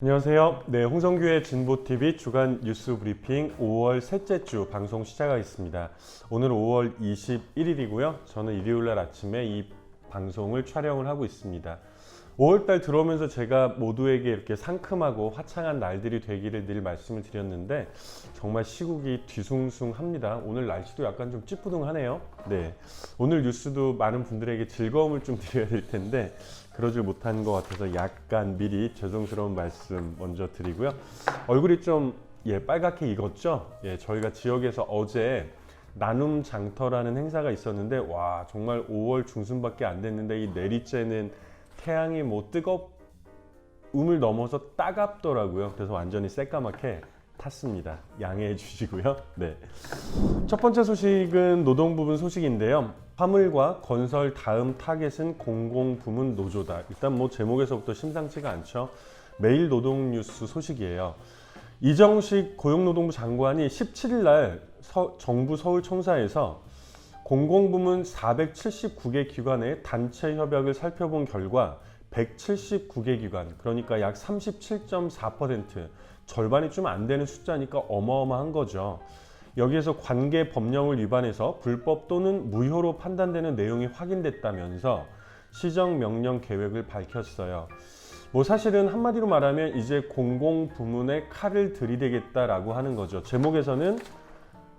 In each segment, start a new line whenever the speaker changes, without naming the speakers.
안녕하세요. 네, 홍성규의 진보TV 주간 뉴스 브리핑 5월 셋째 주 방송 시작하겠습니다. 오늘 5월 21일이고요. 저는 일요일날 아침에 이 방송을 촬영을 하고 있습니다. 5월달 들어오면서 제가 모두에게 이렇게 상큼하고 화창한 날들이 되기를 늘 말씀을 드렸는데 정말 시국이 뒤숭숭합니다. 오늘 날씨도 약간 좀 찌뿌둥하네요. 네, 오늘 뉴스도 많은 분들에게 즐거움을 좀 드려야 될 텐데 그러질 못한 것 같아서 약간 미리 죄송스러운 말씀 먼저 드리고요. 얼굴이 좀 빨갛게 익었죠? 저희가 지역에서 어제 나눔 장터라는 행사가 있었는데 와 정말 5월 중순밖에 안 됐는데 이 내리쬐는 태양이 뜨거움을 넘어서 따갑더라고요. 그래서 완전히 새까맣게 탔습니다. 양해해 주시고요. 네. 첫 번째 소식은 노동부문 소식인데요. 화물과 건설 다음 타겟은 공공부문 노조다. 일단 제목에서부터 심상치가 않죠. 매일 노동 뉴스 소식이에요. 이정식 고용노동부 장관이 17일 날 정부 서울청사에서 공공부문 479개 기관의 단체 협약을 살펴본 결과 179개 기관, 그러니까 약 37.4%, 절반이 좀 안 되는 숫자니까 어마어마한 거죠. 여기에서 관계 법령을 위반해서 불법 또는 무효로 판단되는 내용이 확인됐다면서 시정명령 계획을 밝혔어요. 사실은 한마디로 말하면 이제 공공부문에 칼을 들이대겠다라고 하는 거죠. 제목에서는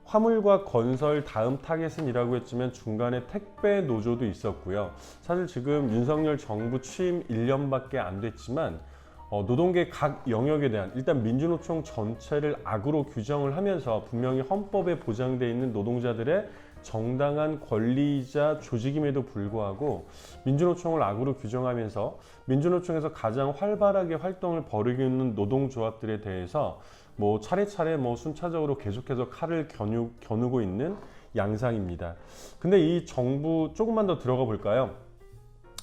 화물과 건설 다음 타겟은 이라고 했지만 중간에 택배 노조도 있었고요. 사실 지금 윤석열 정부 취임 1년밖에 안 됐지만 노동계 각 영역에 대한 일단 민주노총 전체를 악으로 규정을 하면서 분명히 헌법에 보장되어 있는 노동자들의 정당한 권리이자 조직임에도 불구하고 민주노총을 악으로 규정하면서 민주노총에서 가장 활발하게 활동을 벌이고 있는 노동조합들에 대해서 차례차례 순차적으로 계속해서 칼을 겨누고 있는 양상입니다. 근데 이 정부 조금만 더 들어가 볼까요?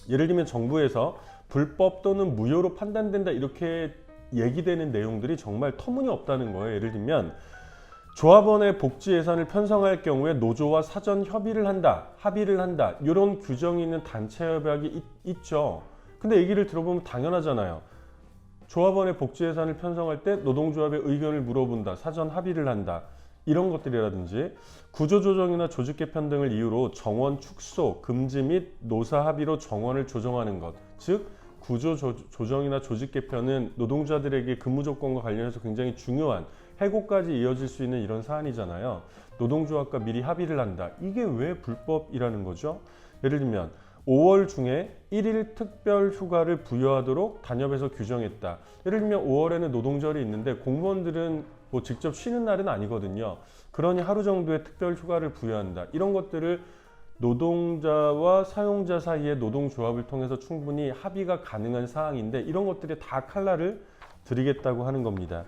예를 들면 정부에서 불법 또는 무효로 판단된다 이렇게 얘기되는 내용들이 정말 터무니없다는 거예요. 예를 들면 조합원의 복지 예산을 편성할 경우에 노조와 사전 합의를 한다 이런 규정이 있는 단체 협약이 있죠. 근데 얘기를 들어보면 당연하잖아요. 조합원의 복지 예산을 편성할 때 노동조합의 의견을 물어본다, 사전 합의를 한다 이런 것들이라든지 구조조정이나 조직 개편 등을 이유로 정원 축소, 금지 및 노사 합의로 정원을 조정하는 것, 즉 구조조정이나 조직 개편은 노동자들에게 근무 조건과 관련해서 굉장히 중요한 해고까지 이어질 수 있는 이런 사안이잖아요. 노동조합과 미리 합의를 한다. 이게 왜 불법이라는 거죠? 예를 들면 5월 중에 1일 특별 휴가를 부여하도록 단협에서 규정했다. 예를 들면 5월에는 노동절이 있는데 공무원들은 직접 쉬는 날은 아니거든요. 그러니 하루 정도의 특별 휴가를 부여한다. 이런 것들을 노동자와 사용자 사이의 노동조합을 통해서 충분히 합의가 가능한 사항인데 이런 것들이 다 칼날을 들이겠다고 하는 겁니다.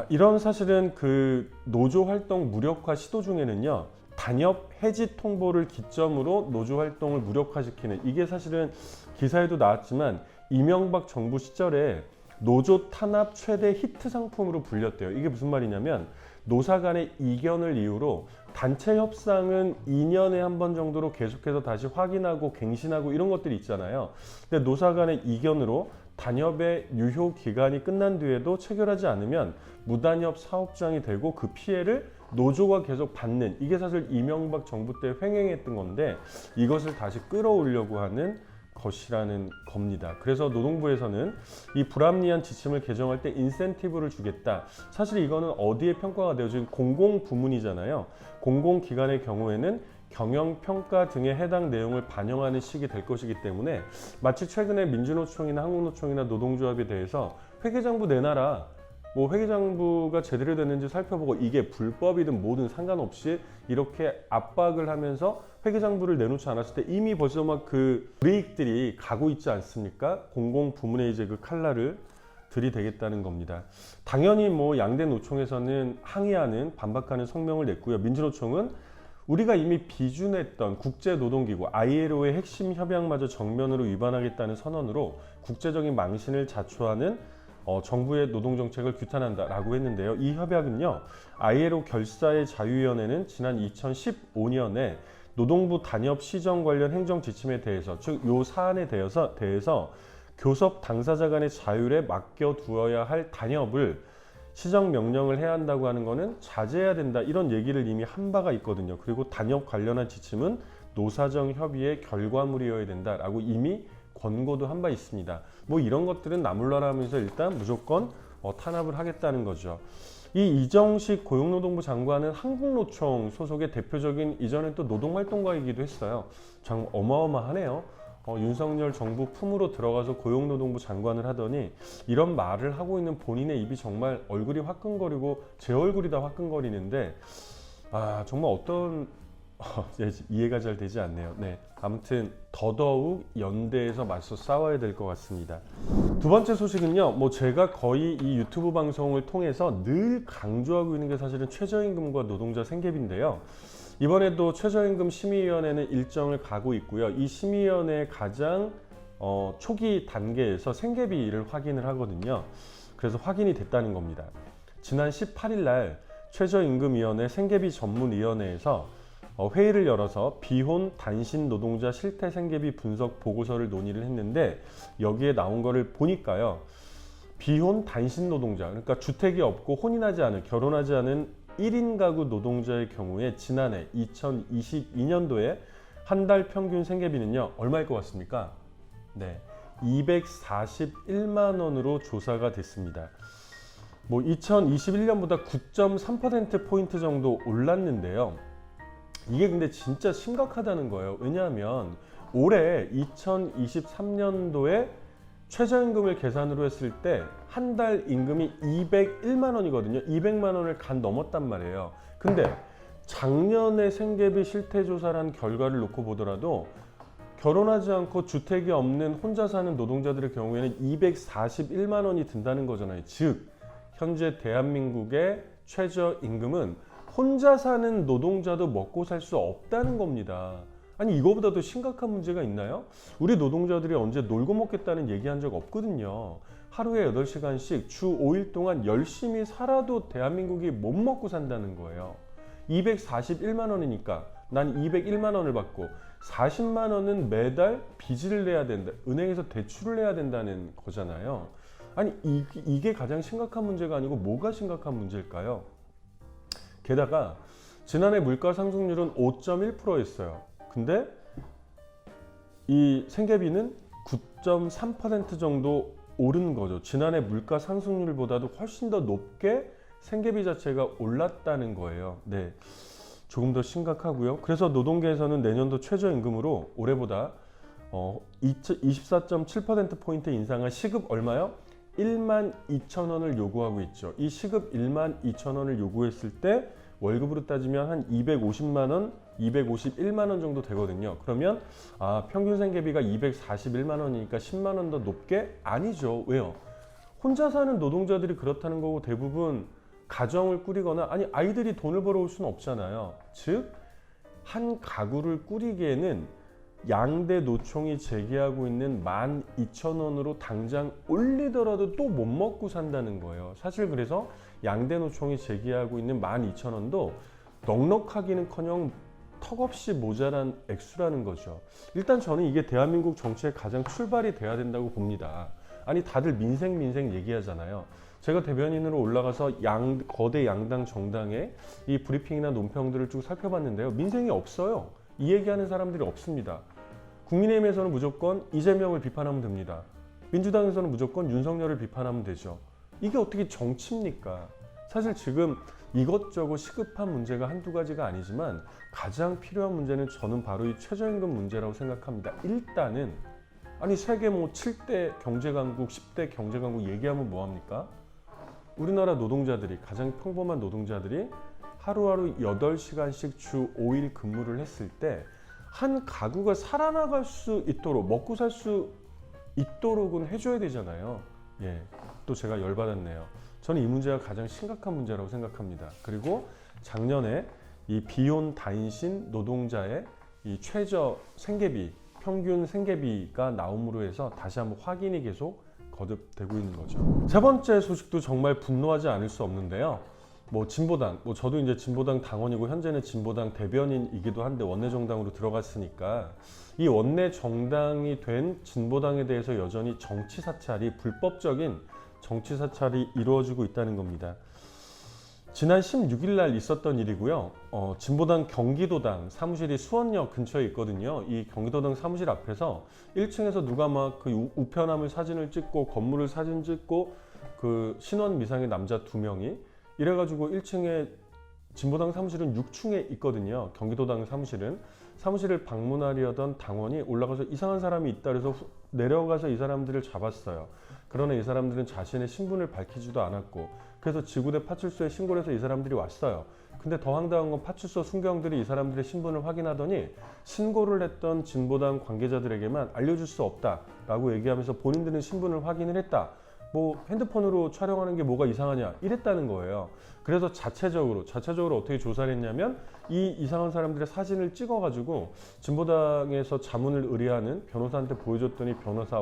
이런 사실은 그 노조 활동 무력화 시도 중에는요. 단협 해지 통보를 기점으로 노조 활동을 무력화시키는 이게 사실은 기사에도 나왔지만 이명박 정부 시절에 노조 탄압 최대 히트 상품으로 불렸대요. 이게 무슨 말이냐면 노사 간의 이견을 이유로 단체 협상은 2년에 한 번 정도로 계속해서 다시 확인하고 갱신하고 이런 것들이 있잖아요. 근데 노사 간의 이견으로 단협의 유효 기간이 끝난 뒤에도 체결하지 않으면 무단협 사업장이 되고 그 피해를 노조가 계속 받는 이게 사실 이명박 정부 때 횡행했던 건데 이것을 다시 끌어오려고 하는 것이라는 겁니다. 그래서 노동부에서는 이 불합리한 지침을 개정할 때 인센티브를 주겠다. 사실 이거는 어디에 평가가 되어 지금 공공부문이잖아요. 공공기관의 경우에는 경영평가 등의 해당 내용을 반영하는 식이 될 것이기 때문에 마치 최근에 민주노총이나 한국노총이나 노동조합에 대해서 회계장부 내놔라. 회계장부가 제대로 됐는지 살펴보고 이게 불법이든 뭐든 상관없이 이렇게 압박을 하면서 회계장부를 내놓지 않았을 때 이미 벌써 그 불이익들이 가고 있지 않습니까? 공공부문에 이제 그 칼날을 들이대겠다는 겁니다. 당연히 양대 노총에서는 항의하는 반박하는 성명을 냈고요. 민주노총은 우리가 이미 비준했던 국제노동기구 ILO의 핵심 협약마저 정면으로 위반하겠다는 선언으로 국제적인 망신을 자초하는 정부의 노동정책을 규탄한다라고 했는데요. 이 협약은요. ILO 결사의 자유위원회는 지난 2015년에 노동부 단협 시정 관련 행정 지침에 대해서 즉 요 사안에 대해서 교섭 당사자 간의 자율에 맡겨두어야 할 단협을 시정 명령을 해야 한다고 하는 것은 자제해야 된다, 이런 얘기를 이미 한 바가 있거든요. 그리고 단협 관련한 지침은 노사정 협의의 결과물이어야 된다라고 이미 권고도 한 바 있습니다. 뭐 이런 것들은 나몰라라면서 일단 무조건 탄압을 하겠다는 거죠. 이 이정식 고용노동부 장관은 한국노총 소속의 대표적인 이전에 또 노동활동가이기도 했어요. 참 어마어마하네요. 윤석열 정부 품으로 들어가서 고용노동부 장관을 하더니 이런 말을 하고 있는 본인의 입이 정말 얼굴이 화끈거리고 제 얼굴이 다 화끈거리는데 정말 어떤 이해가 잘 되지 않네요. 네, 아무튼 더더욱 연대해서 맞서 싸워야 될 것 같습니다. 두 번째 소식은요, 제가 거의 이 유튜브 방송을 통해서 늘 강조하고 있는 게 사실은 최저임금과 노동자 생계비인데요. 이번에도 최저임금 심의위원회는 일정을 가고 있고요. 이 심의위원회 가장 초기 단계에서 생계비를 확인을 하거든요. 그래서 확인이 됐다는 겁니다. 지난 18일 날 최저임금위원회 생계비 전문위원회에서 회의를 열어서 비혼 단신 노동자 실태 생계비 분석 보고서를 논의를 했는데, 여기에 나온 거를 보니까요, 비혼 단신 노동자, 그러니까 주택이 없고 혼인하지 않은, 결혼하지 않은 1인 가구 노동자의 경우에 지난해 2022년도에 한 달 평균 생계비는요, 얼마일 것 같습니까? 네, 241만 원으로 조사가 됐습니다. 2021년보다 9.3%포인트 정도 올랐는데요. 이게 근데 진짜 심각하다는 거예요. 왜냐하면 올해 2023년도에 최저임금을 계산으로 했을 때 한 달 임금이 201만 원이거든요. 200만 원을 간 넘었단 말이에요. 근데 작년에 생계비 실태조사란 결과를 놓고 보더라도 결혼하지 않고 주택이 없는 혼자 사는 노동자들의 경우에는 241만 원이 든다는 거잖아요. 즉 현재 대한민국의 최저임금은 혼자 사는 노동자도 먹고 살 수 없다는 겁니다. 아니, 이거보다 더 심각한 문제가 있나요? 우리 노동자들이 언제 놀고 먹겠다는 얘기한 적 없거든요. 하루에 8시간씩 주 5일 동안 열심히 살아도 대한민국이 못 먹고 산다는 거예요. 241만 원이니까 난 201만 원을 받고 40만 원은 매달 빚을 내야 된다, 은행에서 대출을 내야 된다는 거잖아요. 아니, 이게 가장 심각한 문제가 아니고 뭐가 심각한 문제일까요? 게다가 지난해 물가 상승률은 5.1%였어요. 근데 이 생계비는 9.3% 정도 오른 거죠. 지난해 물가 상승률보다도 훨씬 더 높게 생계비 자체가 올랐다는 거예요. 네, 조금 더 심각하고요. 그래서 노동계에서는 내년도 최저임금으로 올해보다 24.7%포인트 인상한 시급 얼마요? 12,000원을 요구하고 있죠. 이 시급 12,000원을 요구했을 때 월급으로 따지면 한 250만 원, 251만 원 정도 되거든요. 그러면 평균 생계비가 241만 원이니까 10만 원 더 높게? 아니죠. 왜요? 혼자 사는 노동자들이 그렇다는 거고, 대부분 가정을 꾸리거나, 아니, 아이들이 돈을 벌어올 수는 없잖아요. 즉 한 가구를 꾸리기에는 양대 노총이 제기하고 있는 12,000원으로 당장 올리더라도 또 못 먹고 산다는 거예요. 사실 그래서 양대 노총이 제기하고 있는 12,000원도 넉넉하기는커녕 턱없이 모자란 액수라는 거죠. 일단 저는 이게 대한민국 정치의 가장 출발이 돼야 된다고 봅니다. 아니, 다들 민생 얘기하잖아요. 제가 대변인으로 올라가서 거대 양당 정당의 이 브리핑이나 논평들을 쭉 살펴봤는데요. 민생이 없어요. 이 얘기하는 사람들이 없습니다. 국민의힘에서는 무조건 이재명을 비판하면 됩니다. 민주당에서는 무조건 윤석열을 비판하면 되죠. 이게 어떻게 정치입니까? 사실 지금 이것저것 시급한 문제가 한두 가지가 아니지만 가장 필요한 문제는 저는 바로 이 최저임금 문제라고 생각합니다. 일단은 아니, 세계 7대 경제강국, 10대 경제강국 얘기하면 뭐합니까? 우리나라 노동자들이, 가장 평범한 노동자들이 하루하루 8시간씩 주 5일 근무를 했을 때 한 가구가 살아나갈 수 있도록, 먹고 살 수 있도록은 해줘야 되잖아요. 예, 또 제가 열받았네요. 저는 이 문제가 가장 심각한 문제라고 생각합니다. 그리고 작년에 이 비혼 단신 노동자의 이 최저 생계비, 평균 생계비가 나옴으로 해서 다시 한번 확인이 계속 거듭되고 있는 거죠. 세 번째 소식도 정말 분노하지 않을 수 없는데요. 뭐 진보당, 뭐 저도 이제 진보당 당원이고 현재는 진보당 대변인이기도 한데 원내 정당으로 들어갔으니까 이 원내 정당이 된 진보당에 대해서 여전히 정치 사찰이 불법적인 정치 사찰이 이루어지고 있다는 겁니다. 지난 16일 날 있었던 일이고요. 진보당 경기도당 사무실이 수원역 근처에 있거든요. 이 경기도당 사무실 앞에서 1층에서 누가 막 그 우편함을 사진을 찍고 건물을 사진 찍고 그 신원 미상의 남자 2명이 이래가지고 1층에 진보당 사무실은 6층에 있거든요. 경기도당 사무실을 방문하려던 당원이 올라가서 이상한 사람이 있다 그래서 내려가서 이 사람들을 잡았어요. 그러나 이 사람들은 자신의 신분을 밝히지도 않았고 그래서 지구대 파출소에 신고를 해서 이 사람들이 왔어요. 근데 더 황당한 건 파출소 순경들이 이 사람들의 신분을 확인하더니 신고를 했던 진보당 관계자들에게만 알려줄 수 없다라고 얘기하면서 본인들은 신분을 확인을 했다. 뭐 핸드폰으로 촬영하는 게 뭐가 이상하냐 이랬다는 거예요. 그래서 자체적으로 어떻게 조사를 했냐면 이 이상한 사람들의 사진을 찍어가지고 진보당에서 자문을 의뢰하는 변호사한테 보여줬더니 변호사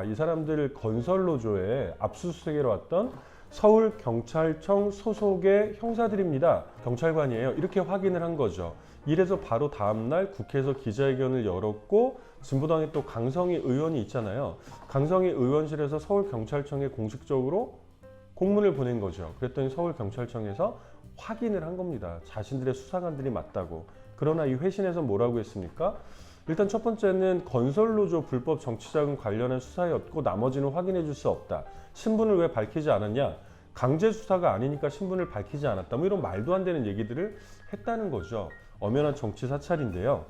이 사람들 건설노조에 압수수색으로 왔던 서울경찰청 소속의 형사들입니다. 경찰관이에요. 이렇게 확인을 한 거죠. 이래서 바로 다음날 국회에서 기자회견을 열었고 진보당에 또 강성희 의원이 있잖아요. 강성희 의원실에서 서울경찰청에 공식적으로 공문을 보낸 거죠. 그랬더니 서울경찰청에서 확인을 한 겁니다. 자신들의 수사관들이 맞다고. 그러나 이 회신에서 뭐라고 했습니까? 일단 첫 번째는 건설노조 불법 정치자금 관련한 수사였고 나머지는 확인해 줄 수 없다. 신분을 왜 밝히지 않았냐? 강제 수사가 아니니까 신분을 밝히지 않았다. 뭐 이런 말도 안 되는 얘기들을 했다는 거죠. 엄연한 정치 사찰인데요.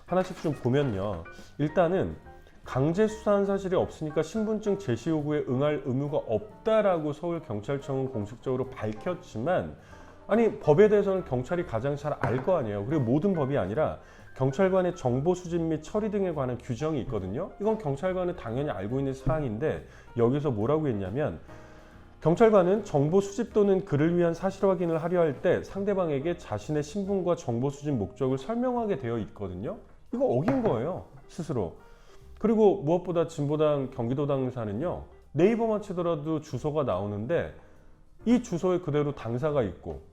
하나씩 좀 보면요. 일단은 강제 수사한 사실이 없으니까 신분증 제시 요구에 응할 의무가 없다라고 서울경찰청은 공식적으로 밝혔지만 아니 법에 대해서는 경찰이 가장 잘 알 거 아니에요. 그리고 모든 법이 아니라 경찰관의 정보 수집 및 처리 등에 관한 규정이 있거든요. 이건 경찰관은 당연히 알고 있는 사항인데 여기서 뭐라고 했냐면 경찰관은 정보 수집 또는 그를 위한 사실 확인을 하려 할 때 상대방에게 자신의 신분과 정보 수집 목적을 설명하게 되어 있거든요. 이거 어긴 거예요, 스스로. 그리고 무엇보다 진보당 경기도당사는요. 네이버만 치더라도 주소가 나오는데 이 주소에 그대로 당사가 있고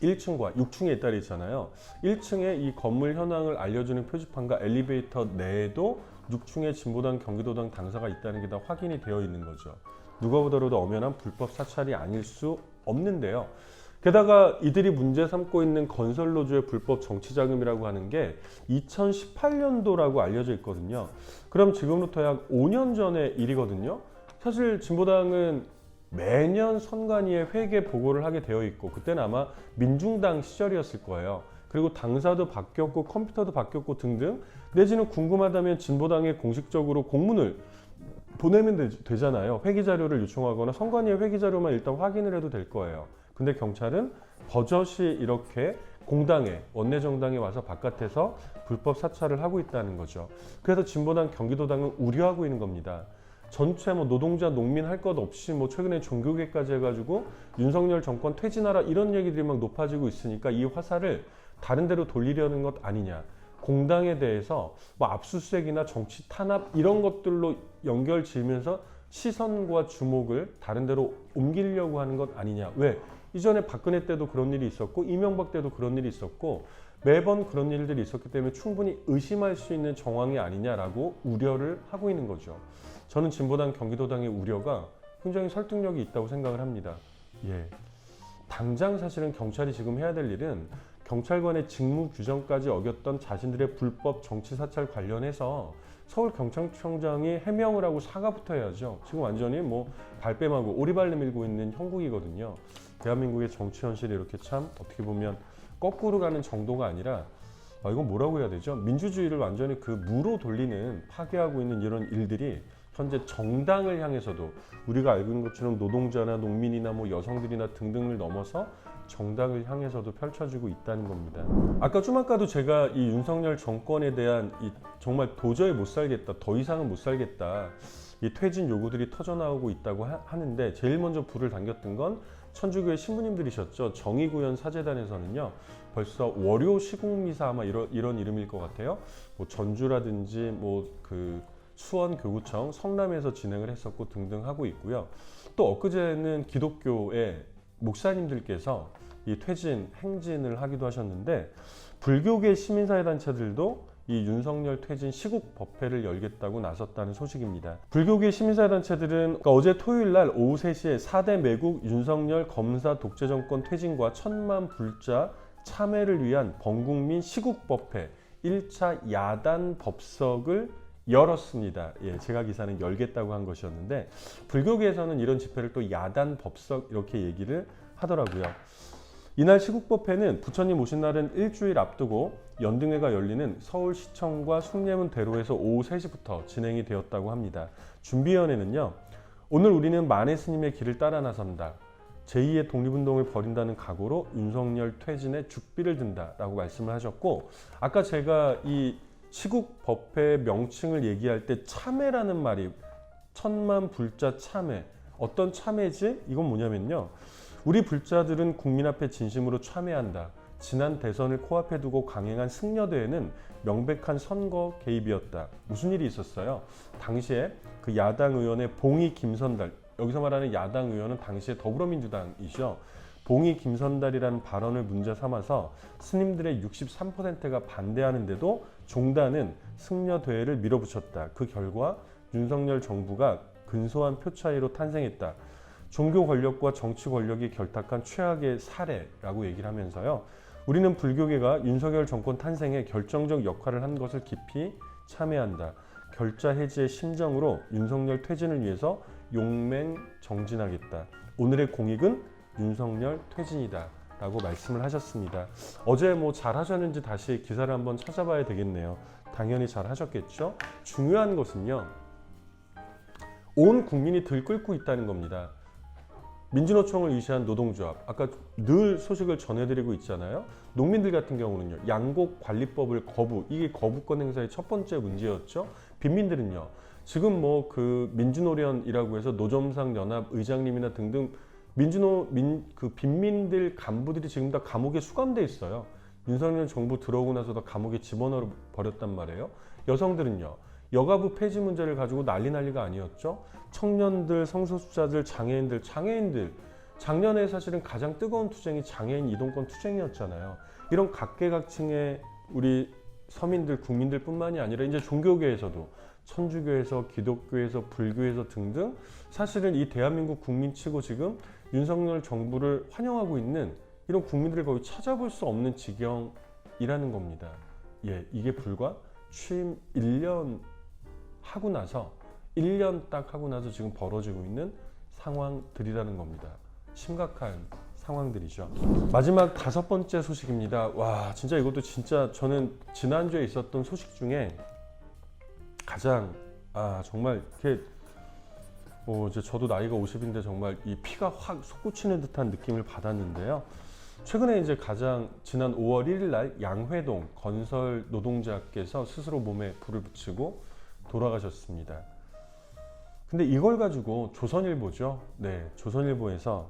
1층과 6층에 있다 있잖아요. 1층에 이 건물 현황을 알려주는 표지판과 엘리베이터 내에도 6층에 진보당 경기도당 당사가 있다는 게 다 확인이 되어 있는 거죠. 누가 보더라도 엄연한 불법 사찰이 아닐 수 없는데요. 게다가 이들이 문제 삼고 있는 건설노조의 불법 정치자금이라고 하는 게 2018년도라고 알려져 있거든요. 그럼 지금부터 약 5년 전의 일이거든요. 사실 진보당은 매년 선관위에 회계 보고를 하게 되어 있고 그때는 아마 민중당 시절이었을 거예요. 그리고 당사도 바뀌었고 컴퓨터도 바뀌었고 등등 내지는 궁금하다면 진보당에 공식적으로 공문을 보내면 되잖아요. 회계 자료를 요청하거나 선관위의 회계 자료만 일단 확인을 해도 될 거예요. 근데 경찰은 버젓이 이렇게 공당에 원내정당에 와서 바깥에서 불법 사찰을 하고 있다는 거죠. 그래서 진보당 경기도당은 우려하고 있는 겁니다. 전체 뭐 노동자 농민 할 것 없이 뭐 최근에 종교계까지 해가지고 윤석열 정권 퇴진하라 이런 얘기들이 막 높아지고 있으니까 이 화살을 다른 데로 돌리려는 것 아니냐. 공당에 대해서 뭐 압수수색이나 정치 탄압 이런 것들로 연결 지으면서 시선과 주목을 다른 데로 옮기려고 하는 것 아니냐. 왜? 이전에 박근혜 때도 그런 일이 있었고 이명박 때도 그런 일이 있었고 매번 그런 일들이 있었기 때문에 충분히 의심할 수 있는 정황이 아니냐라고 우려를 하고 있는 거죠. 저는 진보당 경기도당의 우려가 굉장히 설득력이 있다고 생각을 합니다. 예. 당장 사실은 경찰이 지금 해야 될 일은 경찰관의 직무 규정까지 어겼던 자신들의 불법 정치 사찰 관련해서 서울경찰청장이 해명을 하고 사과부터 해야죠. 지금 완전히 뭐 발뺌하고 오리발 내밀고 있는 형국이거든요. 대한민국의 정치 현실이 이렇게 참 어떻게 보면 거꾸로 가는 정도가 아니라 이건 뭐라고 해야 되죠? 민주주의를 완전히 그 무로 돌리는 파괴하고 있는 이런 일들이 현재 정당을 향해서도 우리가 알고 있는 것처럼 노동자나 농민이나 뭐 여성들이나 등등을 넘어서 정당을 향해서도 펼쳐지고 있다는 겁니다. 아까 좀 아까도 제가 이 윤석열 정권에 대한 이 정말 도저히 못 살겠다, 더 이상은 못 살겠다 이 퇴진 요구들이 터져나오고 있다고 하는데 제일 먼저 불을 당겼던 건 천주교의 신부님들이셨죠. 정의구현 사제단에서는요 벌써 월요 시국미사 아마 이런 이름일 것 같아요. 뭐 전주라든지 뭐 그 수원교구청 성남에서 진행을 했었고 등등 하고 있고요. 또 엊그제는 기독교의 목사님들께서 이 퇴진, 행진을 하기도 하셨는데 불교계 시민사회단체들도 이 윤석열 퇴진 시국 법회를 열겠다고 나섰다는 소식입니다. 불교계 시민사회단체들은 어제 토요일 날 오후 3시에 4대 매국 윤석열 검사 독재정권 퇴진과 천만 불자 참회를 위한 범국민 시국 법회 1차 야단 법석을 열었습니다. 예, 제가 기사는 열겠다고 한 것이었는데 불교계에서는 이런 집회를 또 야단 법석 이렇게 얘기를 하더라고요. 이날 시국법회는 부처님 오신 날은 일주일 앞두고 연등회가 열리는 서울시청과 숭례문 대로에서 오후 3시부터 진행이 되었다고 합니다. 준비위원회는요, 오늘 우리는 만해 스님의 길을 따라 나선다. 제2의 독립운동을 벌인다는 각오로 윤석열 퇴진에 죽비를 든다라고 말씀을 하셨고, 아까 제가 이 시국법회 명칭을 얘기할 때 참회라는 말이 천만 불자 참회, 어떤 참회지? 이건 뭐냐면요, 우리 불자들은 국민 앞에 진심으로 참회한다. 지난 대선을 코앞에 두고 강행한 승려대회는 명백한 선거 개입이었다. 무슨 일이 있었어요? 당시에 그 야당 의원의 봉이 김선달, 여기서 말하는 야당 의원은 당시에 더불어민주당이죠. 봉이 김선달이라는 발언을 문제 삼아서 스님들의 63%가 반대하는데도 종단은 승려대회를 밀어붙였다. 그 결과 윤석열 정부가 근소한 표 차이로 탄생했다. 종교 권력과 정치 권력이 결탁한 최악의 사례라고 얘기를 하면서요, 우리는 불교계가 윤석열 정권 탄생에 결정적 역할을 한 것을 깊이 참회한다. 결자 해지의 심정으로 윤석열 퇴진을 위해서 용맹정진하겠다. 오늘의 공익은 윤석열 퇴진이다 라고 말씀을 하셨습니다. 어제 뭐 잘 하셨는지 다시 기사를 한번 찾아봐야 되겠네요. 당연히 잘 하셨겠죠. 중요한 것은요, 온 국민이 들끓고 있다는 겁니다. 민주노총을 위시한 노동조합, 아까 늘 소식을 전해드리고 있잖아요. 농민들 같은 경우는요, 양곡관리법을 거부, 이게 거부권 행사의 첫 번째 문제였죠. 빈민들은요, 지금 뭐 그 민주노련이라고 해서 노점상 연합 의장님이나 등등 그 빈민들 간부들이 지금 다 감옥에 수감돼 있어요. 윤석열 정부 들어오고 나서도 감옥에 집어넣어 버렸단 말이에요. 여성들은요, 여가부 폐지 문제를 가지고 난리가 아니었죠. 청년들, 성소수자들, 장애인들, 작년에 사실은 가장 뜨거운 투쟁이 장애인 이동권 투쟁이었잖아요. 이런 각계각층의 우리 서민들, 국민들 뿐만이 아니라 이제 종교계에서도 천주교에서, 기독교에서, 불교에서 등등 사실은 이 대한민국 국민치고 지금 윤석열 정부를 환영하고 있는 이런 국민들을 거의 찾아볼 수 없는 지경이라는 겁니다. 예, 이게 불과 취임 1년 하고 나서 1년 딱 하고 나서 지금 벌어지고 있는 상황들이라는 겁니다. 심각한 상황들이죠. 마지막 5번째 소식입니다. 와, 진짜 이것도 진짜 저는 지난주에 있었던 소식 중에 가장 정말 이렇게 이제 저도 나이가 50인데 정말 이 피가 확 솟구치는 듯한 느낌을 받았는데요. 최근에 이제 가장 지난 5월 1일 날 양회동 건설 노동자께서 스스로 몸에 불을 붙이고 돌아가셨습니다. 근데 이걸 가지고 조선일보죠. 네, 조선일보에서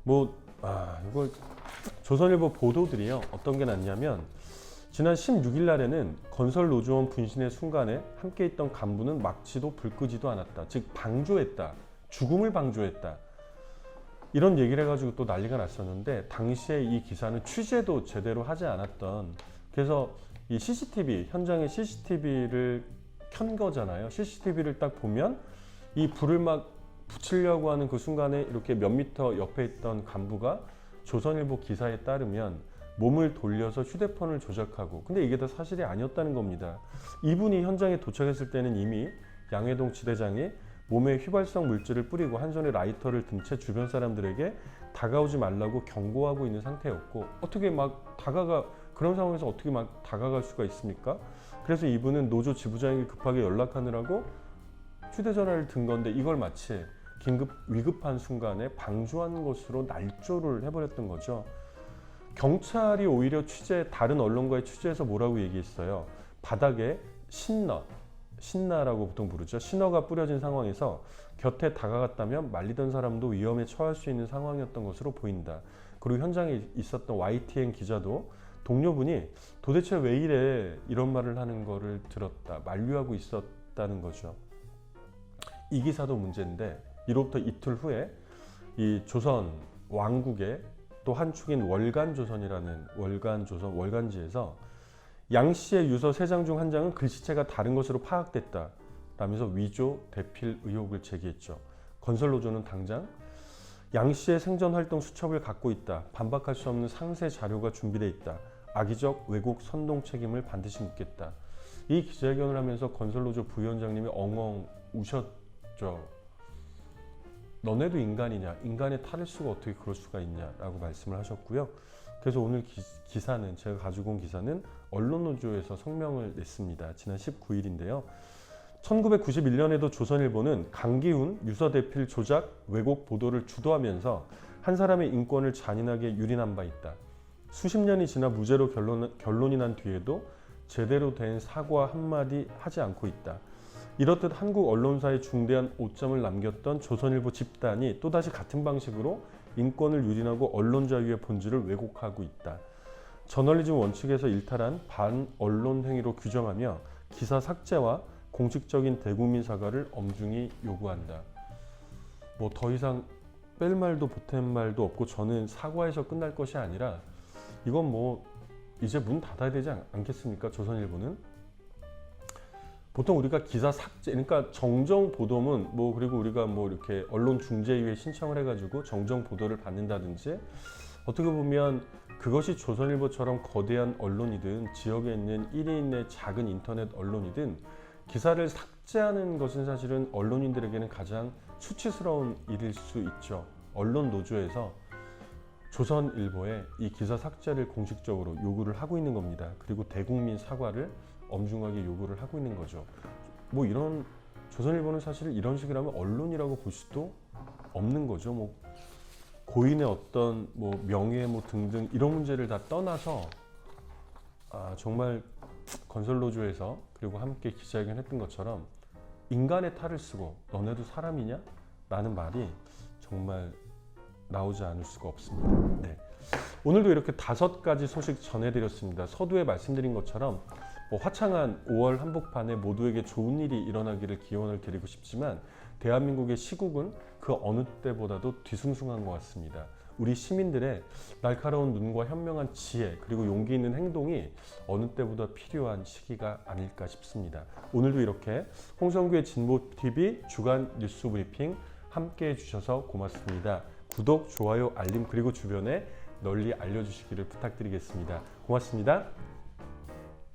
이걸 조선일보 보도들이요, 어떤 게 났냐면 지난 16일 날에는 건설 노조원 분신의 순간에 함께 있던 간부는 막지도 불 끄지도 않았다. 즉 방조했다. 죽음을 방조했다. 이런 얘기를 해가지고 또 난리가 났었는데, 당시에 이 기사는 취재도 제대로 하지 않았던, 그래서 이 CCTV, 현장에 CCTV를 켠 거잖아요. CCTV를 딱 보면 이 불을 막 붙이려고 하는 그 순간에 이렇게 몇 미터 옆에 있던 간부가 조선일보 기사에 따르면 몸을 돌려서 휴대폰을 조작하고, 근데 이게 다 사실이 아니었다는 겁니다. 이분이 현장에 도착했을 때는 이미 양회동 지대장이 몸에 휘발성 물질을 뿌리고 한 손에 라이터를 든 채 주변 사람들에게 다가오지 말라고 경고하고 있는 상태였고, 어떻게 막 그런 상황에서 어떻게 막 다가갈 수가 있습니까? 그래서 이분은 노조 지부장에게 급하게 연락하느라고 휴대전화를 든 건데, 이걸 마치 위급한 순간에 방조한 것으로 날조를 해버렸던 거죠. 경찰이 오히려 다른 언론과의 취재에서 뭐라고 얘기했어요? 바닥에 신나라고 보통 부르죠. 신어가 뿌려진 상황에서 곁에 다가갔다면 말리던 사람도 위험에 처할 수 있는 상황이었던 것으로 보인다. 그리고 현장에 있었던 YTN 기자도 동료분이 도대체 왜 이래 이런 말을 하는 거를 들었다. 만류하고 있었다는 거죠. 이 기사도 문제인데, 이로부터 이틀 후에 이 조선 왕국의 또 한 축인 월간조선이라는 월간조선 월간지에서 양 씨의 유서 3장 중 한 장은 글씨체가 다른 것으로 파악됐다 라면서 위조, 대필 의혹을 제기했죠. 건설노조는 당장 양 씨의 생전 활동 수첩을 갖고 있다. 반박할 수 없는 상세 자료가 준비되어 있다. 악의적 왜곡 선동 책임을 반드시 묻겠다. 이 기자회견을 하면서 건설노조 부위원장님이 엉엉 우셨죠. 너네도 인간이냐? 인간의 탈을 수가 어떻게 그럴 수가 있냐라고 말씀을 하셨고요. 그래서 오늘 기사는 제가 가지고 온 기사는 언론노조에서 성명을 냈습니다. 지난 19일인데요. 1991년에도 조선일보는 강기훈 유서 대필 조작 왜곡 보도를 주도하면서 한 사람의 인권을 잔인하게 유린한 바 있다. 수십 년이 지나 무죄로 결론이 난 뒤에도 제대로 된 사과 한마디 하지 않고 있다. 이렇듯 한국 언론사에 중대한 오점을 남겼던 조선일보 집단이 또다시 같은 방식으로 인권을 유린하고 언론 자유의 본질을 왜곡하고 있다. 저널리즘 원칙에서 일탈한 반언론 행위로 규정하며 기사 삭제와 공식적인 대국민 사과를 엄중히 요구한다. 뭐 더 이상 뺄 말도 보탤 말도 없고 저는 사과해서 끝날 것이 아니라 이건 뭐 이제 문 닫아야 되지 않겠습니까? 조선일보는 보통 우리가 기사 삭제, 그러니까 정정 보도문 뭐 그리고 우리가 뭐 이렇게 언론 중재위에 신청을 해가지고 정정 보도를 받는다든지 어떻게 보면 그것이 조선일보처럼 거대한 언론이든 지역에 있는 1인의 작은 인터넷 언론이든 기사를 삭제하는 것은 사실은 언론인들에게는 가장 수치스러운 일일 수 있죠. 언론 노조에서 조선일보에 이 기사 삭제를 공식적으로 요구를 하고 있는 겁니다. 그리고 대국민 사과를 엄중하게 요구를 하고 있는 거죠. 뭐 이런 조선일보는 사실 이런 식이라면 언론이라고 볼 수도 없는 거죠. 뭐 고인의 어떤 뭐 명예 뭐 등등 이런 문제를 다 떠나서 정말 건설노조에서 그리고 함께 기자회견했던 것처럼 인간의 탈을 쓰고 너네도 사람이냐? 라는 말이 정말 나오지 않을 수가 없습니다. 네. 오늘도 이렇게 5가지 소식 전해드렸습니다. 서두에 말씀드린 것처럼 뭐 화창한 5월 한복판에 모두에게 좋은 일이 일어나기를 기원을 드리고 싶지만 대한민국의 시국은 그 어느 때보다도 뒤숭숭한 것 같습니다. 우리 시민들의 날카로운 눈과 현명한 지혜 그리고 용기 있는 행동이 어느 때보다 필요한 시기가 아닐까 싶습니다. 오늘도 이렇게 홍성규의 진보TV 주간 뉴스 브리핑 함께 해주셔서 고맙습니다. 구독, 좋아요, 알림 그리고 주변에 널리 알려주시기를 부탁드리겠습니다. 고맙습니다.